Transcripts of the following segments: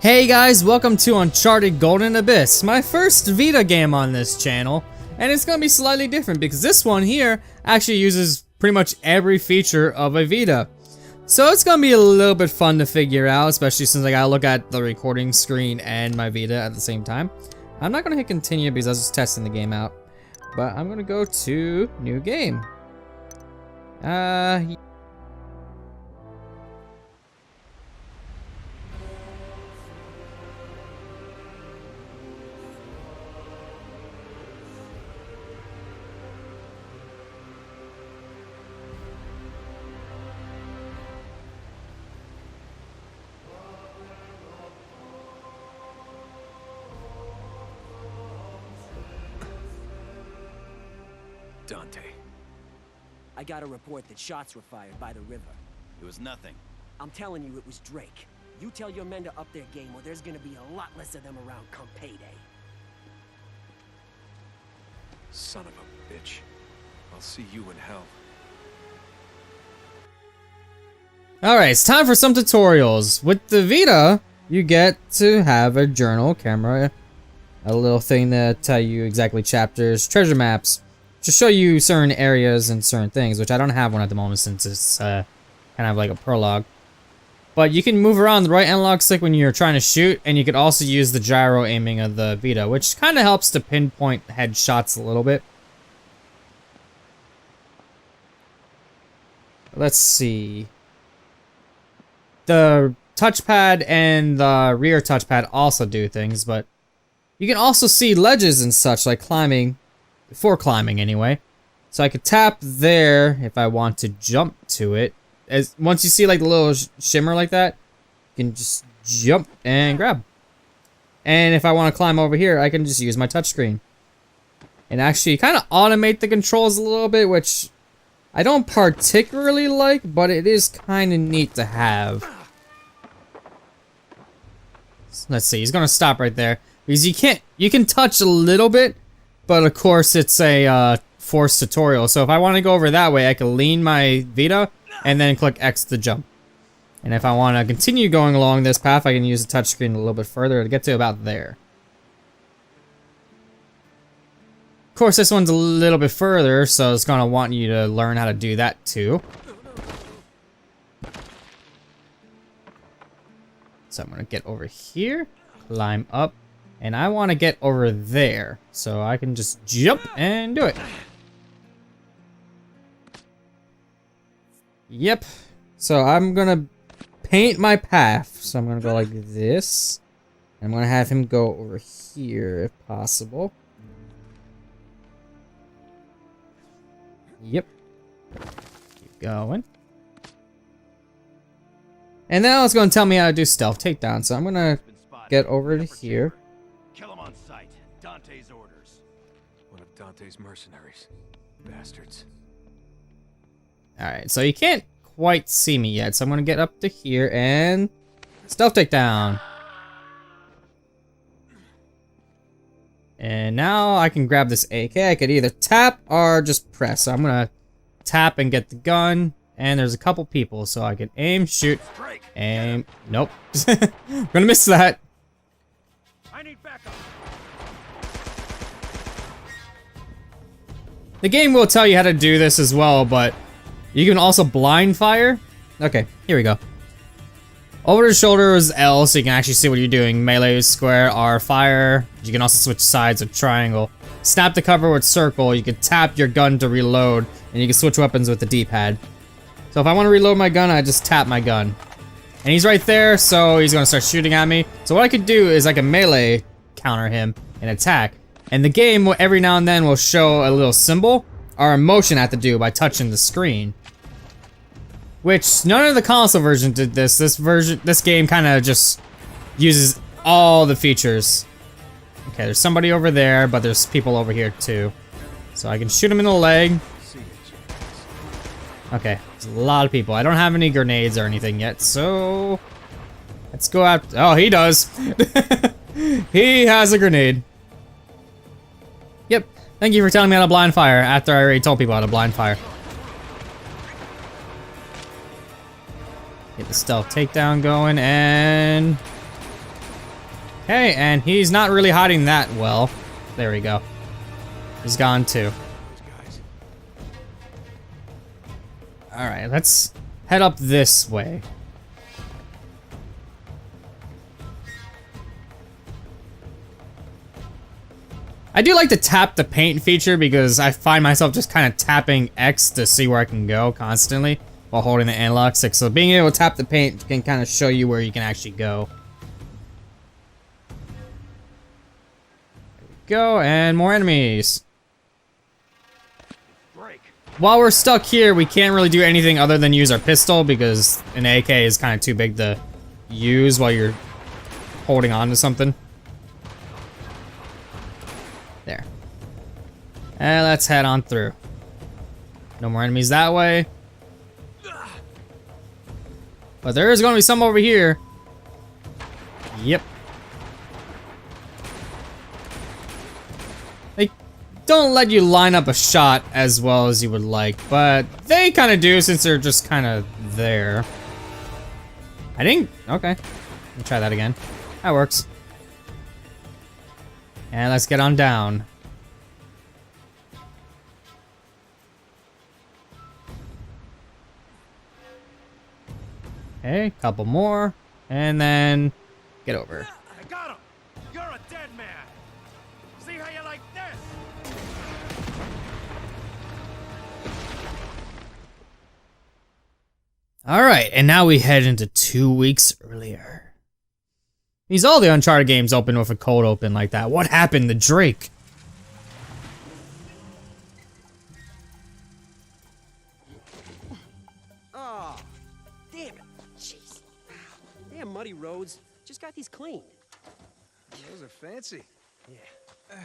Hey guys, welcome to Uncharted Golden Abyss, my first Vita game on this channel, and it's gonna be slightly different because this one here actually uses pretty much every feature of a Vita. So it's gonna be a little bit fun to figure out, especially since I gotta look at the recording screen and my Vita at the same time. I'm not gonna hit continue because I was just testing the game out, but I'm gonna go to new game. Dante. I got a report that shots were fired by the river. It was nothing. I'm telling you, it was Drake. You tell your men to up their game or there's gonna be a lot less of them around come payday. Son of a bitch. I'll see you in hell. Alright, it's time for some tutorials. With the Vita, you get to have a journal, camera, a little thing to tell you exactly chapters, treasure maps, to show you certain areas and certain things, which I don't have one at the moment since it's kind of like a prologue. But you can move around the right analog stick when you're trying to shoot, and you could also use the gyro aiming of the Vita, which kind of helps to pinpoint headshots a little bit. Let's see. The touchpad and the rear touchpad also do things, but you can also see ledges and such, like climbing. For climbing anyway. So I could tap there if I want to jump to it. As once you see like the little shimmer like that, you can just jump and grab. And if I want to climb over here, I can just use my touchscreen. And actually kind of automate the controls a little bit, which I don't particularly like, but it is kind of neat to have. Let's see, he's gonna stop right there. Because you can touch a little bit, but of course it's a forced tutorial. So if I want to go over that way, I can lean my Vita and then click X to jump. And if I want to continue going along this path, I can use the touchscreen a little bit further to get to about there. Of course, this one's a little bit further, so it's going to want you to learn how to do that too. So I'm going to get over here, climb up. And I want to get over there, so I can just jump and do it. Yep. So I'm gonna paint my path. So I'm gonna go like this. I'm gonna have him go over here if possible. Yep. Keep going. And now it's gonna tell me how to do stealth takedown. So I'm gonna get over to here. Kill him on sight. Dante's orders. One of Dante's mercenaries. Bastards. Alright, so you can't quite see me yet, so I'm gonna get up to here and stealth takedown. And now I can grab this AK. I could either tap or just press. So I'm gonna tap and get the gun. And there's a couple people, so I can aim, shoot, aim. Nope. I'm gonna miss that. I need backup. The game will tell you how to do this as well, but you can also blind fire. Okay, here we go. Over the shoulder is L, so you can actually see what you're doing. Melee is square, R fire. You can also switch sides with triangle. Snap the cover with circle. You can tap your gun to reload, and you can switch weapons with the D-pad. So if I want to reload my gun, I just tap my gun. And he's right there, so he's gonna start shooting at me. So what I could do is I can melee counter him and attack. And the game will, every now and then will show a little symbol or a motion I have to do by touching the screen. Which none of the console version did this. This game kind of just uses all the features. Okay, there's somebody over there, but there's people over here too. So I can shoot him in the leg. Okay, there's a lot of people. I don't have any grenades or anything yet, so let's go out. Oh, he does. He has a grenade. Yep. Thank you for telling me how to blind fire after I already told people how to blind fire. Get the stealth takedown going, and Okay, and he's not really hiding that well. There we go. He's gone too. Alright, let's head up this way. I do like to tap the paint feature because I find myself just kind of tapping X to see where I can go constantly while holding the analog stick. So being able to tap the paint can kind of show you where you can actually go. There we go, and more enemies. While we're stuck here, we can't really do anything other than use our pistol because an AK is kind of too big to use while you're holding on to something. There. And let's head on through. No more enemies that way. But there is going to be some over here. Yep. They don't let you line up a shot as well as you would like, but they kind of do since they're just kind of there. I think, okay. Let me try that again. That works. And let's get on down. Okay, couple more, and then get over. I got him. You're a dead man. See how you like this? Alright, and now we head into 2 weeks earlier. These all the Uncharted games open with a cold open like that. What happened to Drake? Oh, damn it. Jeez. Damn muddy roads. Just got these clean. Those are fancy. Yeah.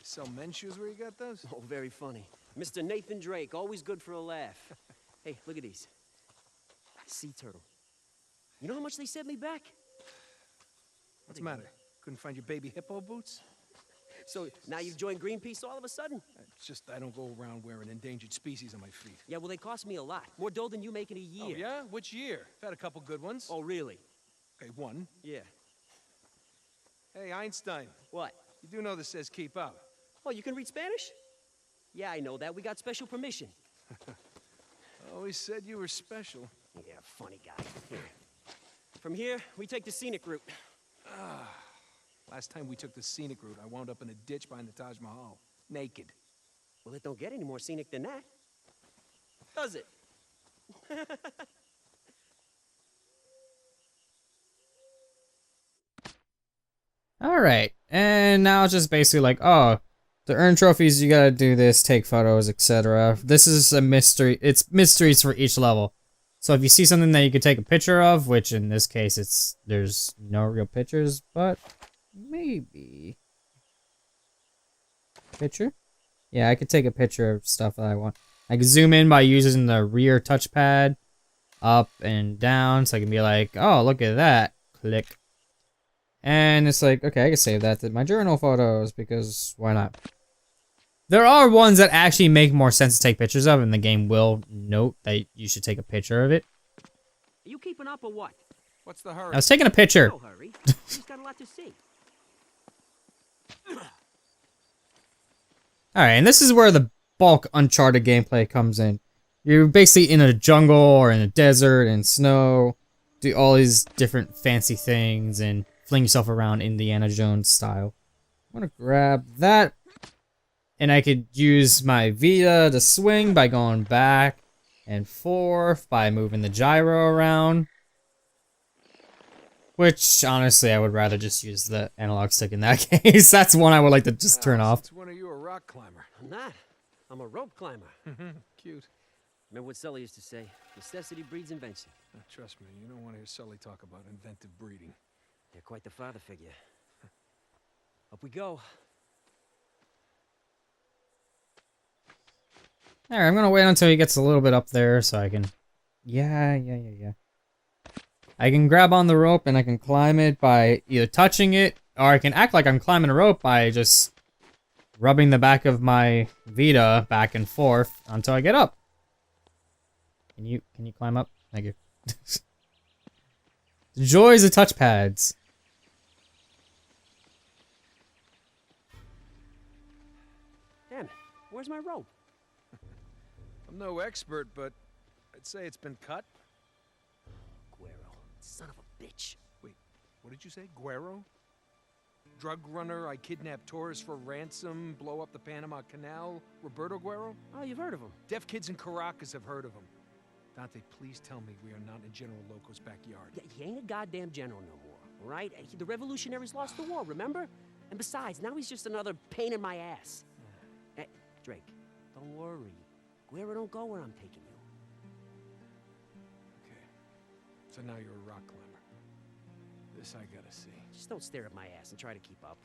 Sell men's shoes where you got those? Oh, very funny. Mr. Nathan Drake, always good for a laugh. Hey, look at these. Sea turtle. You know how much they sent me back? What's the matter? Couldn't find your baby hippo boots? So now you've joined Greenpeace all of a sudden? It's just I don't go around wearing endangered species on my feet. Yeah, well, they cost me a lot. More dough than you make in a year. Oh, yeah? Which year? I've had a couple good ones. Oh, really? Okay, one. Yeah. Hey, Einstein. What? You do know this says keep up. Oh, you can read Spanish? Yeah, I know that. We got special permission. Always said you were special. Yeah, funny guy. Here. From here, we take the scenic route. Last time we took the scenic route, I wound up in a ditch behind the Taj Mahal. Naked. Well, it don't get any more scenic than that. Does it? Alright, and now it's just basically like, oh, to earn trophies, you gotta do this, take photos, etc. This is a mystery. It's mysteries for each level. So if you see something that you could take a picture of, which in this case, there's no real pictures, but maybe. Picture? Yeah, I could take a picture of stuff that I want. I can zoom in by using the rear touchpad, up and down, so I can be like, oh, look at that. Click. And it's like, okay, I can save that to my journal photos, because why not? There are ones that actually make more sense to take pictures of, and the game will note that you should take a picture of it. Are you keeping up or what? What's the hurry? I was taking a picture. No hurry. He's got a lot to see. Alright, and this is where the bulk Uncharted gameplay comes in. You're basically in a jungle or in a desert and snow, do all these different fancy things and fling yourself around Indiana Jones style. I'm gonna grab that, and I could use my Vita to swing by going back and forth by moving the gyro around. Which, honestly, I would rather just use the analog stick in that case. That's one I would like to just turn off. When are you a rock climber? I'm not. I'm a rope climber. Cute. Remember what Sully used to say? Necessity breeds invention. Trust me, you don't want to hear Sully talk about inventive breeding. You're quite the father figure. Up we go. Alright, I'm gonna wait until he gets a little bit up there so I can... Yeah. I can grab on the rope and I can climb it by either touching it, or I can act like I'm climbing a rope by just rubbing the back of my Vita back and forth until I get up. Can you climb up? Thank you. The joys of touchpads. Where's my rope? I'm no expert, but I'd say it's been cut. Guero, son of a bitch. Wait, what did you say? Guero? Drug runner, I kidnap tourists for ransom, blow up the Panama Canal, Roberto Guero? Oh, you've heard of him. Deaf kids in Caracas have heard of him. Dante, please tell me we are not in General Loco's backyard. Yeah, he ain't a goddamn general no more, all right? The revolutionaries lost the war, remember? And besides, now he's just another pain in my ass. Hey, Drake, don't worry. Guerra don't go where I'm taking you. Okay. So now you're a rock climber. This I gotta see. Just don't stare at my ass and try to keep up.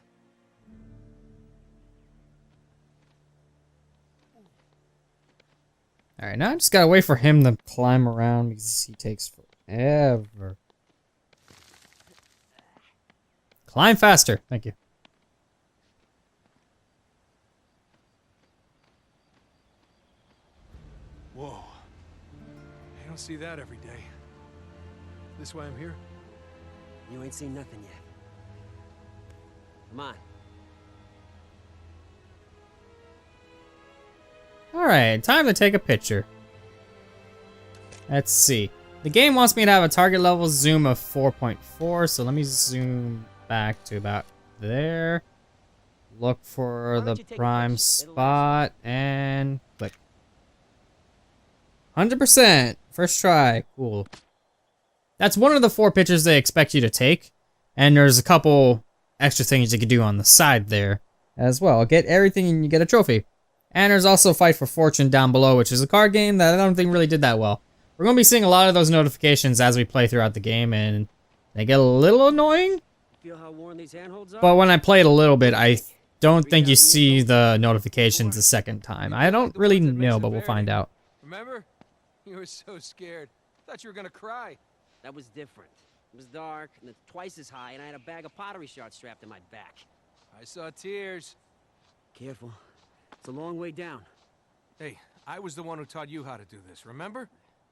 Alright, now I just gotta wait for him to climb around because he takes forever. Climb faster. Thank you. Whoa. I don't see that every day. This why I'm here? You ain't seen nothing yet. Come on. Alright, time to take a picture. Let's see. The game wants me to have a target level zoom of 4.4, so let me zoom back to about there. Look for the prime spot and click. 100%! First try. Cool. That's one of the 4 pictures they expect you to take. And there's a couple extra things you can do on the side there as well. Get everything and you get a trophy. And there's also Fight for Fortune down below, which is a card game that I don't think really did that well. We're going to be seeing a lot of those notifications as we play throughout the game, and they get a little annoying. Feel how worn these handholds are? But when I play it a little bit, I don't think you see the notifications a second time. I don't really know, but we'll find out. Remember? You were so scared. Thought you were gonna cry. That was different. It was dark, and it's twice as high, and I had a bag of pottery shards strapped to my back. I saw tears. Careful. It's a long way down. Hey, I was the one who taught you how to do this, remember?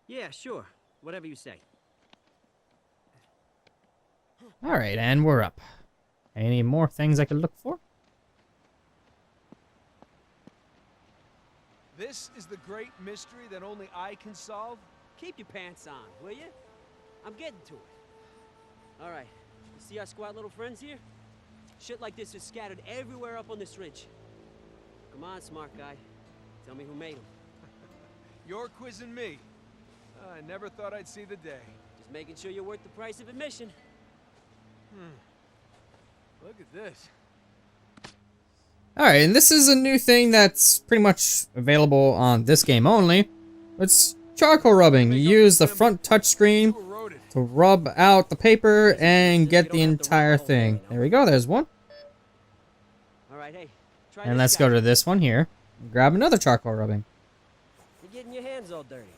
Yeah, sure. Whatever you say. Alright, and we're up. Any more things I could look for? This is the great mystery that only I can solve? Keep your pants on, will you? I'm getting to it. All right. You see our squat little friends here? Shit like this is scattered everywhere up on this ridge. Come on, smart guy. Tell me who made them. You're quizzing me. I never thought I'd see the day. Just making sure you're worth the price of admission. Look at this. Alright, and this is a new thing that's pretty much available on this game only. It's charcoal rubbing. You use the front touchscreen Who wrote it? to rub out the paper and get the entire thing. There we go, there's one. All right, hey. Try And this let's guy. go to this one here. Grab another charcoal rubbing. You're getting your hands all dirty.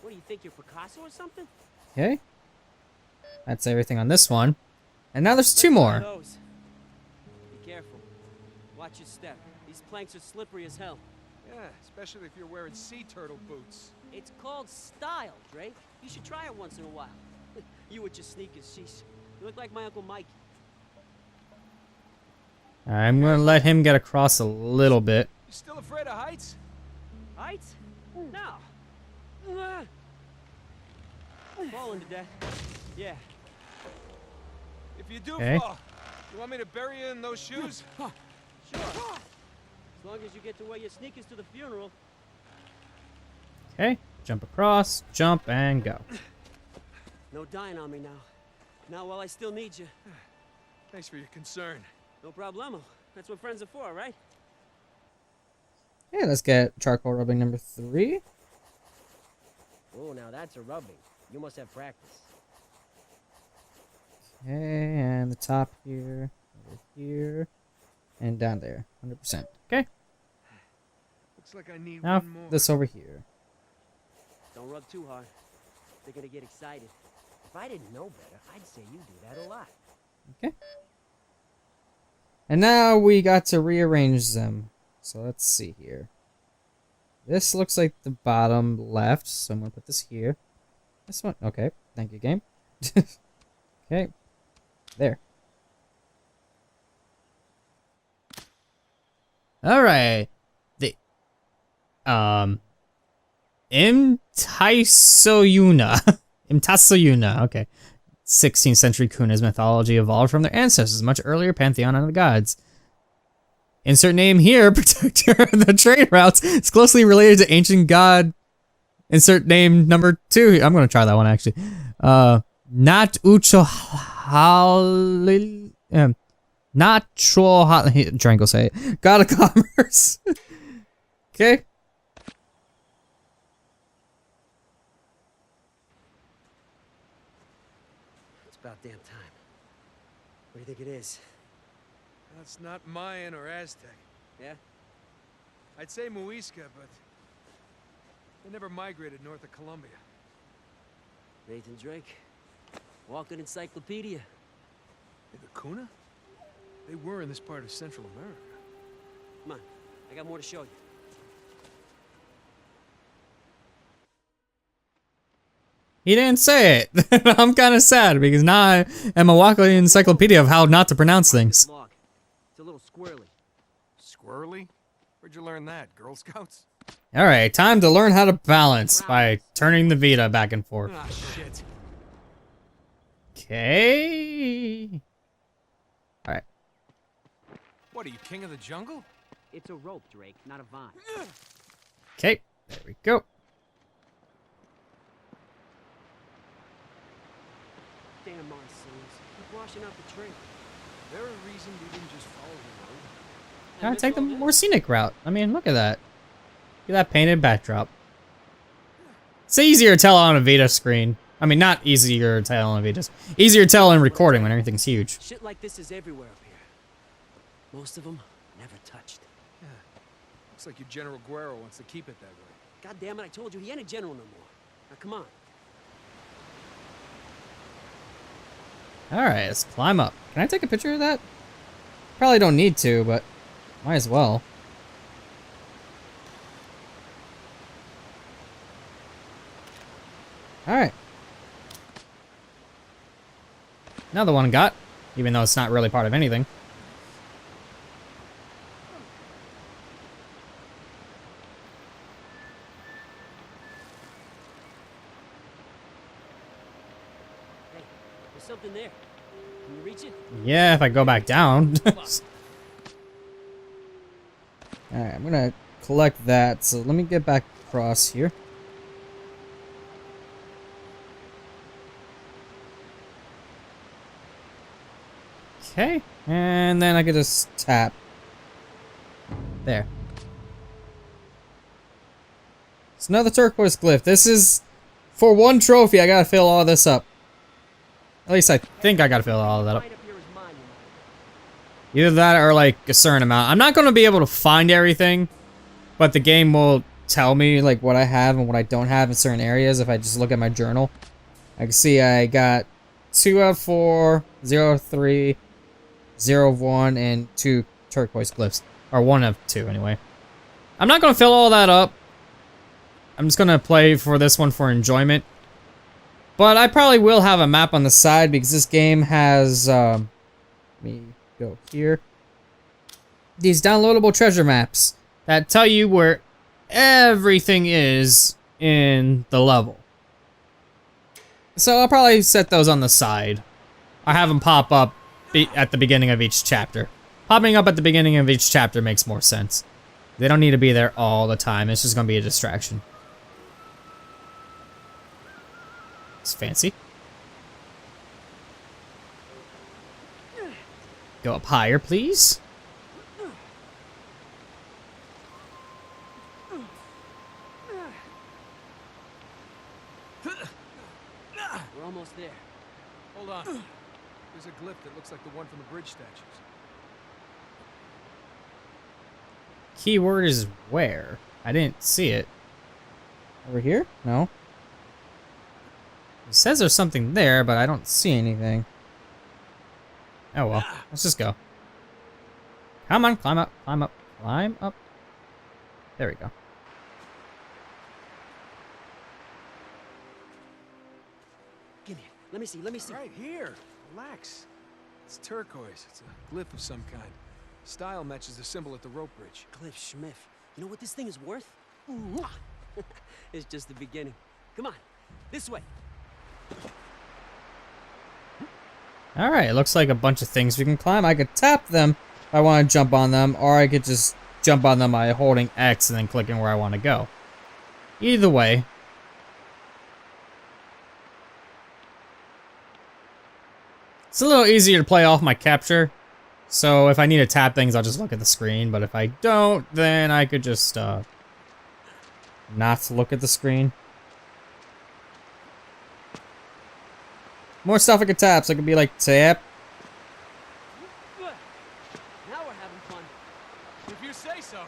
What do you think, you're Picasso or something? Okay. That's everything on this one. And now there's 2 more. Those. Be careful. Watch your step. These planks are slippery as hell. Yeah, especially if you're wearing sea turtle boots. It's called style, Drake. You should try it once in a while. You with your sneakers, sheesh. You look like my Uncle Mike. I'm gonna let him get across a little bit. You still afraid of heights? Heights? No. Falling to death. Yeah. If you do Okay. fall, you want me to bury you in those shoes? Sure. As long as you get to wear your sneakers to the funeral. Okay, jump across, jump, and go. No dying on me now. Not while I still need you. Thanks for your concern. No problemo. That's what friends are for, right? Okay, let's get charcoal rubbing number 3. Oh, now that's a rubbing. You must have practice. Okay, and the top here, over here, and down there, 100%. Okay, Looks like I need now one more. this over here. Don't rub too hard. They're gonna get excited. If I didn't know better, I'd say you do that a lot. Okay. And now we got to rearrange them. So let's see here. This looks like the bottom left, so I'm gonna put this here. This one, okay. Thank you, game. Okay, there. All right. Imtasoyuna. Imtasoyuna, okay. 16th century Kuna's mythology evolved from their ancestors' much earlier pantheon of the gods. Insert name here, protector of the trade routes. It's closely related to ancient god. Insert name number 2. I'm gonna try that one actually. Not Uchohalil. Not Troll. Triangle say it. God of commerce. Okay. It's about damn time. What do you think it is? That's not Mayan or Aztec. Yeah? I'd say Muisca, but they never migrated north of Colombia. Nathan Drake. Walking encyclopedia. The Kuna? They were in this part of Central America. Come on, I got more to show you. He didn't say it. I'm kind of sad because now I am a walking encyclopedia of how not to pronounce things. Log. It's a little squirrely. Squirrely? Where'd you learn that? Girl Scouts? Alright, time to learn how to balance by turning the Vita back and forth. Ah, shit. Okay. Alright. What, are you king of the jungle? It's a rope, Drake, not a vine. Okay, there we go. Damn monsoons. Keep washing out the tree. There a reason we didn't just follow the road? Gotta take the more scenic route. I mean, look at that. Look at that painted backdrop. It's easier to tell on a Vita screen. I mean, not easier to tell on a Vita. Easier to tell in recording when everything's huge. Shit like this is everywhere up here. Most of them never touched. Yeah. Looks like your General Guerrero wants to keep it that way. God damn it, I told you he ain't a general no more. Now come on. Alright, let's climb up. Can I take a picture of that? Probably don't need to, but might as well. Alright. Another one got, even though it's not really part of anything. Hey, there's something there. Can you reach it? Yeah, if I go back down. Alright, I'm gonna collect that, so let me get back across here. Okay, and then I can just tap. There. It's another turquoise glyph. This is, for one trophy, I gotta fill all this up. At least I think I gotta fill all of that up. Right up here is mine, you know. Either that or like a certain amount. I'm not gonna be able to find everything, but the game will tell me like what I have and what I don't have in certain areas if I just look at my journal. I can see I got 2 out of 4, 0 of 3, 0 of 1, and 2 turquoise glyphs. Or 1 of 2 anyway. I'm not gonna fill all that up. I'm just gonna play for this one for enjoyment. But I probably will have a map on the side because this game has, let me go here. These downloadable treasure maps that tell you where everything is in the level. So I'll probably set those on the side. I have them pop up at the beginning of each chapter. Popping up at the beginning of each chapter makes more sense. They don't need to be there all the time. It's just gonna be a distraction. It's fancy. Go up higher, please. We're almost there. Hold on. There's a glyph that looks like the one from the bridge statues. Keyword is where? I didn't see it. Over here? No. It says there's something there, but I don't see anything. Oh well. Let's just go. Come on, climb up, climb up, climb up. There we go. Give me it. Let me see, let me see. Right here. Relax. It's turquoise. It's a glyph of some kind. Style matches the symbol at the rope bridge. Cliff Schmiff. You know what this thing is worth? Mwah. It's just the beginning. Come on, this way. Alright, it looks like a bunch of things we can climb. I could tap them if I want to jump on them, or I could just jump on them by holding X and then clicking where I want to go. Either way. It's a little easier to play off my capture. So if I need to tap things, I'll just look at the screen. But if I don't, then I could just not look at the screen. More stuff I could tap, so I could be like, tap. Now we're having fun. If you say so.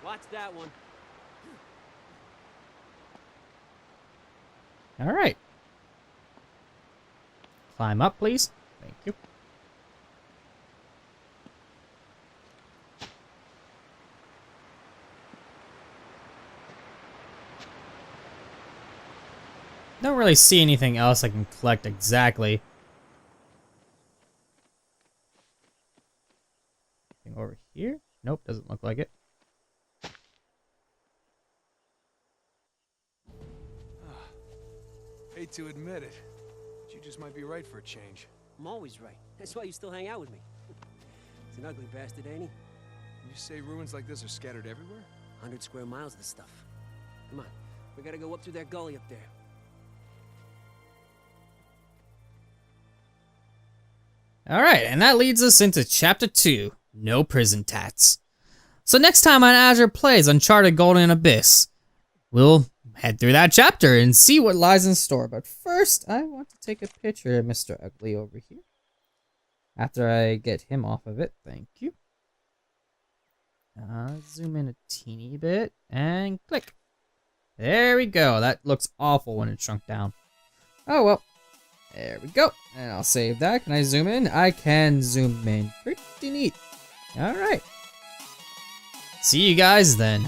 Watch that one. Alright. Climb up, please. Thank you. Don't really see anything else I can collect exactly. Anything over here? Nope, doesn't look like it. Hate to admit it, but you just might be right for a change. I'm always right. That's why you still hang out with me. He's an ugly bastard, ain't he? You say ruins like this are scattered everywhere? 100 square miles of this stuff. Come on, we gotta go up through that gully up there. Alright, and that leads us into Chapter 2, No Prison Tats. So next time on Azure Plays Uncharted Golden Abyss, we'll head through that chapter and see what lies in store. But first, I want to take a picture of Mr. Ugly over here. After I get him off of it, thank you. Zoom in a teeny bit, and click. There we go. That looks awful when it shrunk down. Oh well. There we go. And I'll save that. Can I zoom in? I can zoom in. Pretty neat. Alright. See you guys then.